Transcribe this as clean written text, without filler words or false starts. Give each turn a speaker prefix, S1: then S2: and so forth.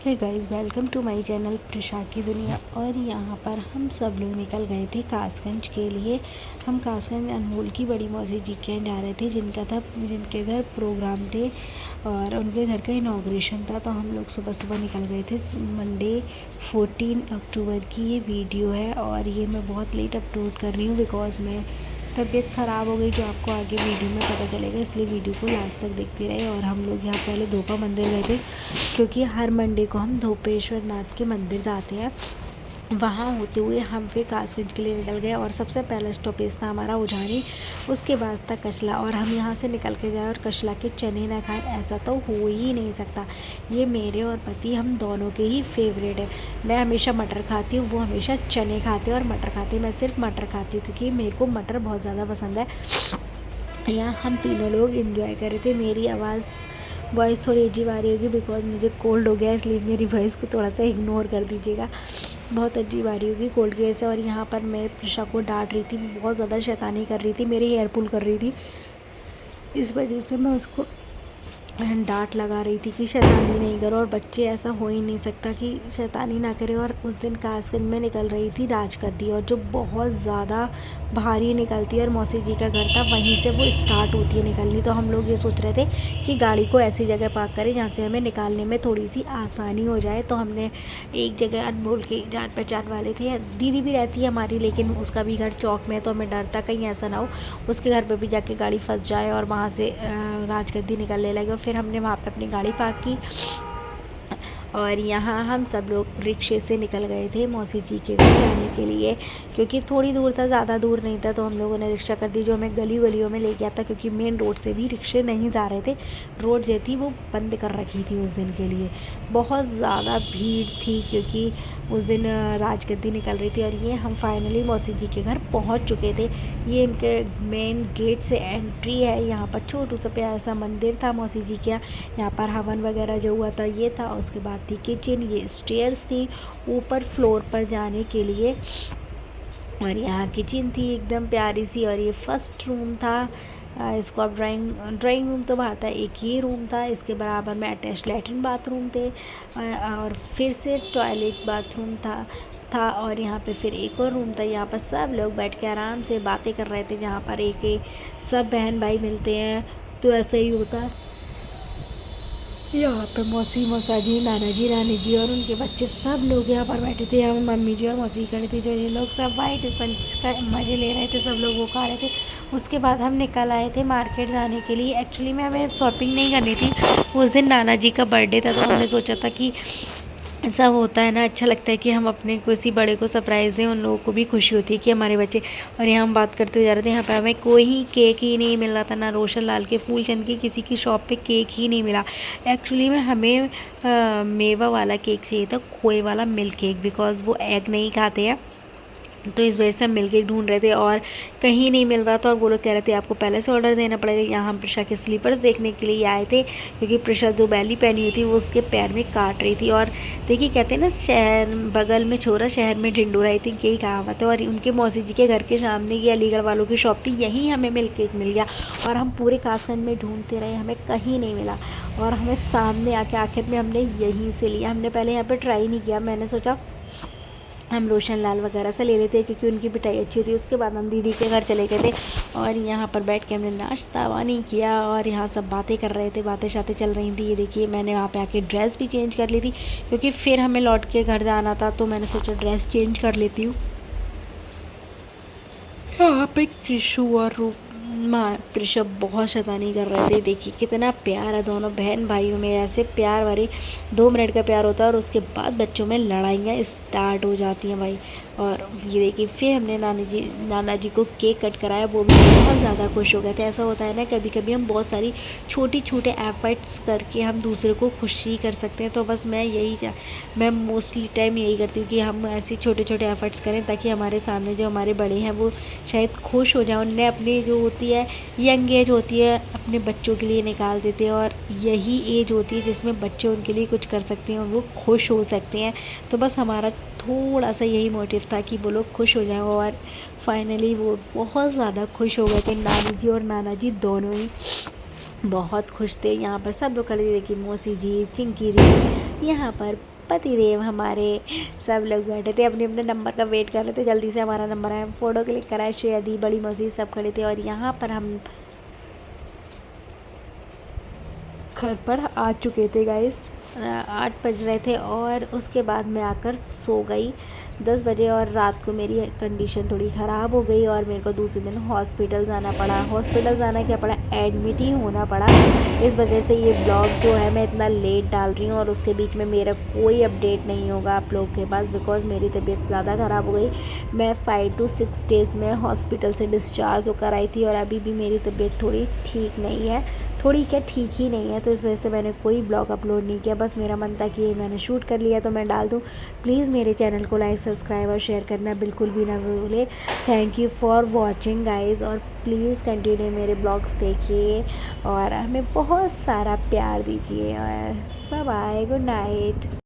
S1: Hey guys, welcome to my channel Prisha की दुनिया। और यहाँ पर हम सब लोग निकल गए थे कासगंज के लिए। हम कासगंज अनमोल की बड़ी मौसी जी के यहाँ जा रहे थे, जिनके घर प्रोग्राम थे और उनके घर का इनाग्रेशन था। तो हम लोग सुबह सुबह निकल गए थे। मंडे 14 अक्टूबर की ये वीडियो है और ये मैं बहुत लेट अपलोड कर रही हूँ बिकॉज़ मैं तबीयत ख़राब हो गई, जो आपको आगे वीडियो में पता चलेगा। इसलिए वीडियो को लास्ट तक देखते रहे। और हम लोग यहाँ पहले धोपा मंदिर गए थे, क्योंकि हर मंडे को हम धोपेश्वर नाथ के मंदिर जाते हैं। वहाँ होते हुए हम फिर कासगंज के लिए निकल गए और सबसे पहला स्टॉपेज था हमारा उजानी, उसके बाद था कचला। और हम यहाँ से निकल के जाए और कचला के चने ना खाएं, ऐसा तो हो ही नहीं सकता। ये मेरे और पति हम दोनों के ही फेवरेट है। मैं हमेशा मटर खाती हूँ, वो हमेशा चने खाते हैं और मटर खाते हैं। मैं सिर्फ मटर खाती हूँ क्योंकि मेरे को मटर बहुत ज़्यादा पसंद है। यहाँ हम तीनों लोग एंजॉय कर रहे थे। मेरी वॉइस थोड़ी अजीब आ रही होगी बिकॉज़ मुझे कोल्ड हो गया, इसलिए मेरी वॉइस को थोड़ा सा इग्नोर कर दीजिएगा। बहुत अजीब आ रही होगी कोल्ड की वजह से। और यहाँ पर मैं प्रिशा को डांट रही थी, बहुत ज़्यादा शैतानी कर रही थी, मेरे हेयर पुल कर रही थी। इस वजह से मैं उसको डांट लगा रही थी कि शैतानी नहीं करो। और बच्चे, ऐसा हो ही नहीं सकता कि शैतानी ना करे। और उस दिन कासगंज में निकल रही थी राजगद्दी, और जो बहुत ज़्यादा भारी निकलती है और मौसी जी का घर था वहीं से वो स्टार्ट होती है निकलनी। तो हम लोग ये सोच रहे थे कि गाड़ी को ऐसी जगह पार्क करें जहाँ से हमें निकालने में थोड़ी सी आसानी हो जाए। तो हमने एक जगह, अनमोल के जान पहचान वाले थे, दीदी भी रहती है हमारी, लेकिन उसका भी घर चौक में है। तो हमें डर था कहीं ऐसा ना हो उसके घर पर भी जाके गाड़ी फंस जाए और वहाँ से राजगद्दी निकलने लगे। और फिर हमने वहाँ पे अपनी गाड़ी पार्क की और यहाँ हम सब लोग रिक्शे से निकल गए थे मौसी जी के घर जाने के लिए, क्योंकि थोड़ी दूर था, ज़्यादा दूर नहीं था। तो हम लोगों ने रिक्शा कर दी, जो हमें गलियों में ले गया था, क्योंकि मेन रोड से भी रिक्शे नहीं जा रहे थे। रोड जो थी वो बंद कर रखी थी उस दिन के लिए। बहुत ज़्यादा भीड़ थी क्योंकि उस दिन राजगद्दी निकल रही थी। और ये हम फाइनली मौसी जी के घर पहुँच चुके थे। ये इनके मेन गेट से एंट्री है। यहाँ पर छोटू सा प्यारा सा मंदिर था मौसी जी के यहाँ पर हवन वगैरह जो हुआ था ये था। उसके बाद थी किचन, ये स्टेयर्स थी ऊपर फ्लोर पर जाने के लिए। और यहाँ किचन थी एकदम प्यारी सी। और ये फर्स्ट रूम था। इसको अब ड्राइंग रूम तो बाहर था, एक ही रूम था। इसके बराबर में अटैच लेटरिन बाथरूम थे और फिर से टॉयलेट बाथरूम था। और यहाँ पे फिर एक और रूम था। यहाँ पर सब लोग बैठ के आराम से बातें कर रहे थे। जहाँ पर एक सब बहन भाई मिलते हैं तो ऐसा ही होता है। यहाँ पर मौसी, मौसा जी, नाना जी, रानी जी और उनके बच्चे सब लोग यहाँ पर बैठे थे। यहाँ मम्मी जी और मौसी खड़ी थी। जो ये लोग सब वाइट स्पंज का मज़े ले रहे थे, सब लोग वो खा रहे थे। उसके बाद हम निकल आए थे मार्केट जाने के लिए। एक्चुअली में हमें शॉपिंग नहीं करनी थी, उस दिन नाना जी का बर्थडे था। तो हमने सोचा था कि ऐसा होता है ना, अच्छा लगता है कि हम अपने किसी बड़े को सरप्राइज़ दें, उन लोगों को भी खुशी होती है कि हमारे बच्चे। और यहाँ हम बात करते हुए जा रहे थे, यहाँ पर हमें कोई केक ही नहीं मिल रहा था, ना रोशन लाल के, फूलचंद की किसी की शॉप पे केक ही नहीं मिला। एक्चुअली में हमें मेवा वाला केक चाहिए था, खोए वाला मिल्क केक, बिकॉज़ वो एग नहीं खाते हैं। तो इस वजह से हम मिल्क केक ढूंढ रहे थे और कहीं नहीं मिल रहा था। और वो लोग कह रहे थे आपको पहले से ऑर्डर देना पड़ेगा। यहाँ हम प्रिशा के स्लीपर्स देखने के लिए आए थे, क्योंकि प्रिशा जो बैली पहनी हुई थी वो उसके पैर में काट रही थी। और देखिए, कहते हैं ना, शहर बगल में छोरा शहर में ढिंडोरा, आई थिंक यही कहावत है। और उनके मौसी जी के घर के सामने ये अलीगढ़ वालों की शॉप थी, यहीं हमें मिल्क केक मिल गया। और हम पूरे कासगंज में ढूंढते रहे, हमें कहीं नहीं मिला। और हमें सामने आके आखिर में हमने यहीं से लिया। हमने पहले यहाँ पर ट्राई नहीं किया, मैंने सोचा हम रोशन लाल वगैरह से ले लेते हैं क्योंकि उनकी मिठाई अच्छी थी। उसके बाद हम दीदी के घर चले गए थे और यहाँ पर बैठ के हमने नाश्ता पानी किया और यहाँ सब बातें कर रहे थे, बातें शातें चल रही थी। ये देखिए, मैंने वहाँ पे आके ड्रेस भी चेंज कर ली थी, क्योंकि फिर हमें लौट के घर जाना था। तो मैंने सोचा ड्रेस चेंज कर लेती हूँ। यहाँ पे कृषु और ऋषभ बहुत शैतानी कर रहे थे। देखिए कितना प्यार है दोनों बहन भाइयों में। ऐसे प्यार वाले 2 मिनट का प्यार होता है और उसके बाद बच्चों में लड़ाइयाँ स्टार्ट हो जाती हैं भाई। और ये देखिए, फिर हमने नाना जी को केक कट कराया, वो भी बहुत ज़्यादा खुश हो गए थे। ऐसा होता है ना, कभी कभी हम बहुत सारी छोटे एफर्ट्स करके हम दूसरे को खुशी कर सकते हैं। तो बस मैं मोस्टली टाइम यही करती हूँ कि हम ऐसे छोटे एफर्ट्स करें ताकि हमारे सामने जो हमारे बड़े हैं वो शायद खुश हो जाए। उनने अपनी जो होती है यंग एज होती है, अपने बच्चों के लिए निकाल देते हैं। और यही एज होती है जिसमें बच्चे उनके लिए कुछ कर सकते हैं और वो खुश हो सकते हैं। तो बस हमारा थोड़ा सा यही मोटिव था कि वो लोग खुश हो जाएं। और फाइनली वो बहुत ज़्यादा खुश हो गए थे। नानी जी और नाना जी दोनों ही बहुत खुश थे। यहाँ पर सब लोग खड़े थे, देखिए मौसी जी, चिंकी दी, यहाँ पर पतिदेव हमारे सब लोग बैठे थे, अपने अपने नंबर का वेट कर रहे थे, जल्दी से हमारा नंबर आया, फ़ोटो क्लिक करा, श्रेया दी, बड़ी मौसी सब खड़े थे। और यहाँ पर हम घर पर आ चुके थे गाइस, 8 बज रहे थे और उसके बाद मैं आकर सो गई 10 बजे। और रात को मेरी कंडीशन थोड़ी ख़राब हो गई और मेरे को दूसरे दिन हॉस्पिटल जाना पड़ा। हॉस्पिटल जाना क्या पड़ा, एडमिट ही होना पड़ा। इस वजह से ये ब्लॉग जो है मैं इतना लेट डाल रही हूँ और उसके बीच में मेरा कोई अपडेट नहीं होगा आप लोगों के पास, बिकॉज़ मेरी तबीयत ज़्यादा ख़राब हो गई। मैं 5 to 6 डेज़ में हॉस्पिटल से डिस्चार्ज होकर आई थी और अभी भी मेरी तबीयत थोड़ी ठीक नहीं है, थोड़ी क्या ठीक ही नहीं है। तो इस वजह से मैंने कोई ब्लॉग अपलोड नहीं किया, बस मेरा मन था कि ये मैंने शूट कर लिया तो मैं डाल दूँ। प्लीज़ मेरे चैनल को लाइक, सब्सक्राइब और शेयर करना बिल्कुल भी ना भूलें। Thank you for watching guys, और प्लीज़ कंटिन्यू मेरे ब्लॉग्स देखिए और हमें बहुत सारा प्यार दीजिए। और बाय बाय, गुड नाइट।